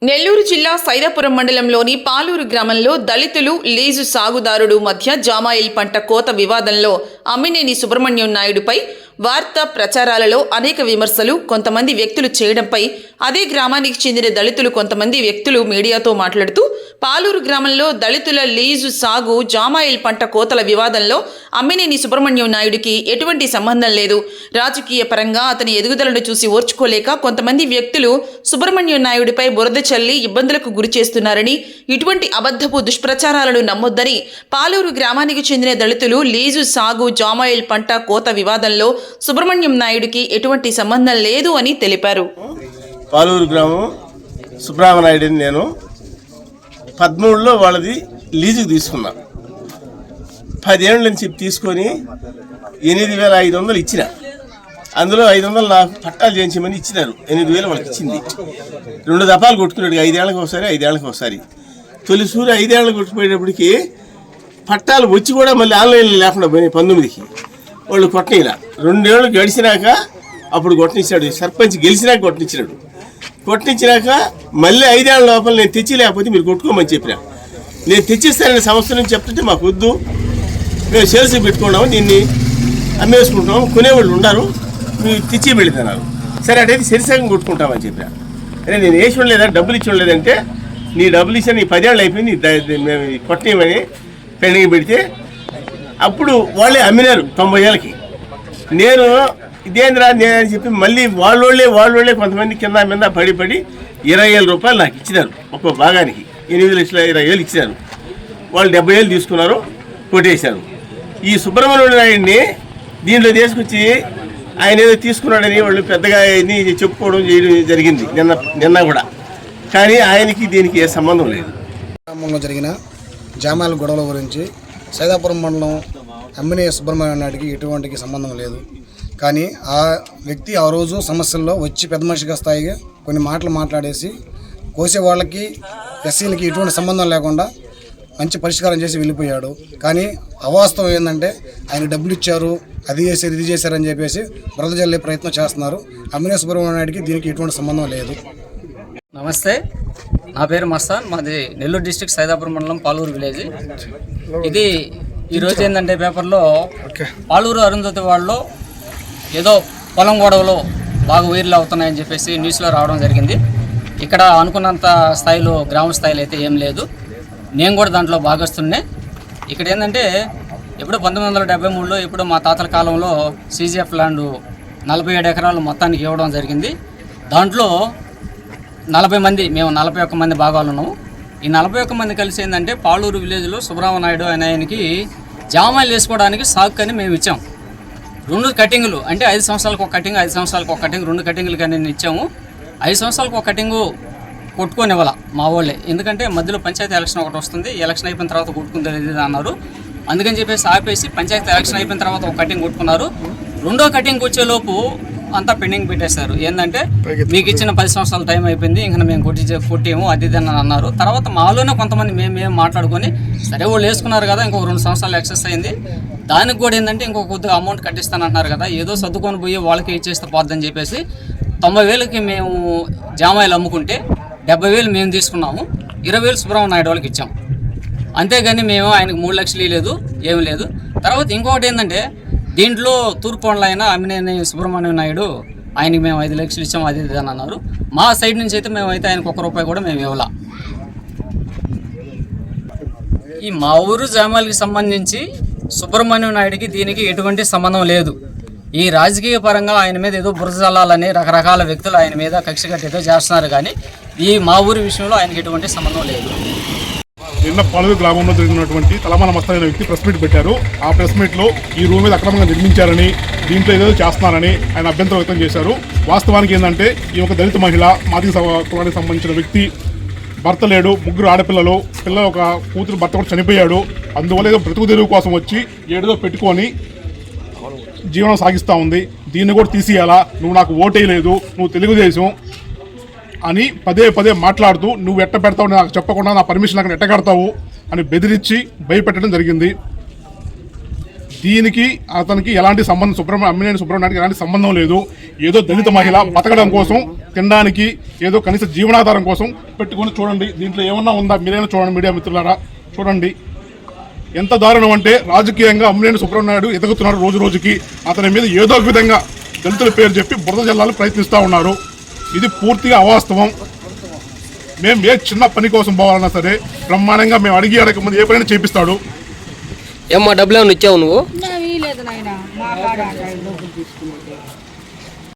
నెల్లూరు జిల్లా సైదాపురం మండలంలోని పాలూరు గ్రామంలో దళితులు లీజు సాగుదారుడు మధ్య జామాయిల్ పంట కోత వివాదంలో అమ్మినేని సుబ్రహ్మణ్యం నాయుడుపై వార్తా ప్రచారాలలో అనేక విమర్శలు కొంతమంది వ్యక్తులు చేయడంపై అదే గ్రామానికి చెందిన దళితులు కొంతమంది వ్యక్తులు మీడియాతో మాట్లాడుతూ పాలూరు గ్రామంలో దళితుల లీజు సాగు జామాయిల్ పంట కోతల వివాదంలో అమ్మినేని సుబ్రహ్మణ్యం నాయుడికి ఎటువంటి సంబంధం లేదు. రాజకీయ పరంగా అతని ఎదుగుదలను చూసి ఓర్చుకోలేక కొంతమంది వ్యక్తులు సుబ్రహ్మణ్యం నాయుడిపై బురద చల్లి ఇబ్బందులకు గురి చేస్తున్నారని, ఇటువంటి అబద్ధపు దుష్ప్రచారాలను నమ్మొద్దని పాలూరు గ్రామానికి చెందిన దళితులు లీజు సాగు జామాయిల్ పంట కోత వివాదంలో సుబ్రహ్మణ్యం నాయుడికి ఎటువంటి సంబంధం లేదు అని తెలిపారు. పాలూరు గ్రామం సుబ్రహ్మణ్యుడు నేను 13లో వాళ్ళది లీజుకు తీసుకున్నా. 10 ఏళ్ళ నుంచి తీసుకొని 8,500 ఇచ్చిన. అందులో 500 నాకు పట్టాలు చేయించమని ఇచ్చినారు. 8,000 వాళ్ళకి ఇచ్చింది. 2 దఫాలు కొట్టుకున్నాడు. 5 ఏళ్ళకి ఒకసారి 5 ఏళ్ళకి ఒకసారి. తొలిసూరి 5 ఏళ్ళకి కొట్టుకుపోయేటప్పటికి పట్టాలు వచ్చి కూడా మళ్ళీ ఆన్లైన్లో లేకుండా పోయినాయి. 19కి వాళ్ళు కొట్టనిలా. 2 ఏళ్ళు గడిచినాక అప్పుడు కొట్టనిచ్చాడు. సర్పంచ్ గెలిచినాక కొట్టనిచ్చినాడు. కొట్టనిచ్చినాక మళ్ళీ 5 ఏళ్ళ లోపల నేను తెచ్చి లేకపోతే మీరు కొట్టుకోమని చెప్పినా. నేను తెచ్చిస్తానని సంవత్సరం నుంచి చెప్తుంటే మాకు వద్దు, మేము సేల్స్ పెట్టుకున్నాము, దీన్ని అమ్మేసుకుంటాము, కొనేవాళ్ళు ఉన్నారు, మీరు తెచ్చి పెడతారు. సరే అటైతే సరిసగం కొట్టుకుంటామని చెప్పినా. అరే నేను వేసి ఉండలేదా, డబ్బులు ఇచ్చి ఉండలేదంటే నీ డబ్బులు ఇచ్చా నీ 10 ఏళ్ళు అయిపోయింది, మేము కొట్టనేమని పెండింగ్ పెడితే అప్పుడు వాళ్ళే అమ్మినారు 90 ఏళ్ళకి. నేను ఇదేంద్రా నేనని చెప్పి మళ్ళీ వాళ్ళోళ్ళే కొంతమంది కింద మీద పడి 20,000 రూపాయలు నాకు ఇచ్చినారు. ఒక్కో భాగానికి 8,20,000 ఇచ్చినారు. వాళ్ళు 70,000 తీసుకున్నారు, కొట్టేశారు. ఈ సుబ్రహ్మణ్యం నాయుడిని దీంట్లో తీసుకొచ్చి ఆయన ఏదో తీసుకున్నాడని వాళ్ళు పెద్దగా చెప్పుకోవడం చేయడం జరిగింది నిన్న కూడా. కానీ ఆయనకి దీనికి ఏ సంబంధం లేదు. గ్రామంలో జరిగిన జామాయిల్ గొడవల గురించి సైదాపురం మండలం అమ్మినేని సుబ్రహ్మణ్యం నాయుడికి ఎటువంటి సంబంధం లేదు. కానీ ఆ వ్యక్తి ఆ రోజు సమస్యల్లో వచ్చి పెద్ద మనిషిగా స్థాయిగా కొన్ని మాటలు మాట్లాడేసి కోసే వాళ్ళకి ఎస్సీలకి ఎటువంటి సంబంధం లేకుండా మంచి పరిష్కారం చేసి వెళ్ళిపోయాడు. కానీ అవాస్తవం ఏంటంటే ఆయన డబ్బులు ఇచ్చారు, అది చేశారు, ఇది చేశారని చెప్పేసి బురద జల్లే ప్రయత్నం చేస్తున్నారు. అమ్మినేని సుబ్రహ్మణ్యం నాయుడికి దీనికి ఎటువంటి సంబంధం లేదు. నమస్తే, నా పేరు మస్తాన్, మాది నెల్లూరు డిస్ట్రిక్ట్ సైదాపురం మండలం పాలూరు విలేజ్. ఇది ఈరోజు ఏంటంటే పేపర్లో పాలూరు అరుంధతి వాళ్ళు ఏదో పొలం గొడవలు బాగా వైరల్ అవుతున్నాయని చెప్పేసి న్యూస్లో రావడం జరిగింది. ఇక్కడ అనుకున్నంత స్థాయిలో గ్రామ స్థాయిలో అయితే ఏం లేదు. నేను కూడా దాంట్లో భాగస్తున్నే. ఇక్కడ ఏంటంటే ఎప్పుడు 1973లో ఇప్పుడు మా తాతల కాలంలో CGF ల్యాండ్ 47 ఎకరాలు మొత్తానికి ఇవ్వడం జరిగింది. దాంట్లో 40 మంది, మేము 41 మంది భాగాలు ఉన్నాము. ఈ 41 మంది కలిసి ఏంటంటే పాలూరు విలేజ్లో సుబ్రహ్మణ్యం నాయుడు అనే ఆయనకి జామాయిలు వేసుకోవడానికి సాగు అని మేము ఇచ్చాము. 2 కటింగులు అంటే 5 సంవత్సరాలకు ఒక కటింగ్, 5 సంవత్సరాలకు ఒక కటింగ్, 2 కటింగులు కానీ ఇచ్చాము. 5 సంవత్సరాలకు ఒక కటింగు కొట్టుకొని ఇవ్వాల మా వాళ్ళే. ఎందుకంటే మధ్యలో పంచాయతీ ఎలక్షన్ ఒకటి వస్తుంది, ఎలక్షన్ అయిపోయిన తర్వాత కొట్టుకుంది అన్నారు. అందుకని చెప్పేసి ఆపేసి పంచాయతీ ఎలక్షన్ అయిపోయిన తర్వాత ఒక కటింగ్ కొట్టుకున్నారు. 2వ కటింగ్ వచ్చేలోపు అంతా పెండింగ్ పెట్టేశారు. ఏంటంటే మీకు ఇచ్చిన 10 సంవత్సరాల టైం అయిపోయింది, ఇంకా మేము కొట్టేము అది ఇది అని అన్నారు. తర్వాత మాలోనే కొంతమంది మేము మాట్లాడుకొని సరే వాళ్ళు వేసుకున్నారు కదా, ఇంకొక 2 సంవత్సరాలు ఎక్సెస్ అయింది, దానికి కూడా ఏంటంటే ఇంకొక కొద్దిగా అమౌంట్ కట్టిస్తానంటున్నారు కదా, ఏదో సర్దుకొని పోయి వాళ్ళకి ఇచ్చేస్తే పోద్దని చెప్పేసి 90,000కి మేము జామాయిలు అమ్ముకుంటే 70,000 మేము తీసుకున్నాము, 20,000 సుబ్రహ్మణ్యం నాయుడు వాళ్ళకి ఇచ్చాము. అంతేగాని మేము ఆయనకు 3 లక్షలు లేదు, ఏమి లేదు. తర్వాత ఇంకొకటి ఏంటంటే దీంట్లో తూర్పు అయినా అమ్మినేని సుబ్రహ్మణ్యం నాయుడు ఆయనకి మేము 5 లక్షలు ఇచ్చాము అది ఇది అని అన్నారు. మా సైడ్ నుంచి అయితే మేమైతే ఆయనకు 1 రూపాయి కూడా మేము ఇవ్వాల. ఈ మా ఊరు జామాయిల్కి సంబంధించి సుబ్రహ్మణ్యం నాయుడికి దీనికి ఎటువంటి సంబంధం లేదు. ఈ రాజకీయ పరంగా ఆయన మీద ఏదో బురద జల్లాలని రకరకాల వ్యక్తులు ఆయన మీద కక్ష కట్టి ఏదో చేస్తున్నారు. కానీ ఈ మా ఊరి విషయంలో ఆయనకి ఎటువంటి సంబంధం లేదు. నిన్న పాలూరు గ్రామంలో జరిగినటువంటి తలమాన మస్తాన్ అనే వ్యక్తి ప్రెస్ మీట్ పెట్టారు. ఆ ప్రెస్ మీట్లో ఈ రూమ్ మీద అక్రమంగా నిర్మించారని, దీంట్లో ఏదో చేస్తున్నారని ఆయన అభ్యంతరం వ్యక్తం చేశారు. వాస్తవానికి ఏంటంటే ఈ ఒక దళిత మహిళ, మాదిగ కులానికి సంబంధించిన వ్యక్తి, భర్త లేడు, 3 ఆడపిల్లలు, పిల్లలు ఒక కూతురు, భర్త కూడా చనిపోయాడు. అందువల్ల ఏదో బ్రతుకు తెరువు కోసం వచ్చి ఏదో పెట్టుకొని జీవనం సాగిస్తూ ఉంది. దీన్ని కూడా తీసేయాలా, నువ్వు నాకు ఓటేయలేదు, నువ్వు తెలుగుదేశం అని పదే మాట్లాడుతూ నువ్వు ఎట్ట పెడతావు, నాకు చెప్పకుండా నా పర్మిషన్ నాకు ఎట్ట కడతావు అని బెదిరించి భయపెట్టడం జరిగింది. దీనికి అతనికి ఎలాంటి సంబంధం, అమ్మినేని సుబ్రహ్మణ్యానికి ఎలాంటి సంబంధం లేదు. ఏదో దళిత మహిళ బతకడం కోసం తినడానికి ఏదో కనీస జీవనాధారం కోసం పెట్టుకొని చూడండి. దీంట్లో ఏమన్నా ఉందా మీరైనా చూడండి, మీడియా మిత్రులారా చూడండి. ఎంత దారుణం అంటే రాజకీయంగా అమ్మినేని సుబ్రహ్మణ్యుడు ఎదుగుతున్నాడు రోజు రోజుకి. అతని మీద ఏదో ఒక విధంగా దళితుల పేరు చెప్పి బురద జల్లాలు ప్రయత్నిస్తూ ఉన్నారు. ఇది పూర్తిగా అవాస్తవం. మేము ఏ చిన్న పని కోసం పోవాలన్నా సరే బ్రహ్మాండంగా మేము అడగక ముందు ఏ పని చేపిస్తాడు. ఏమ్మా డబ్బులు ఏమైనా ఇచ్చావు నువ్వు? లేదు నాయన మా కాడ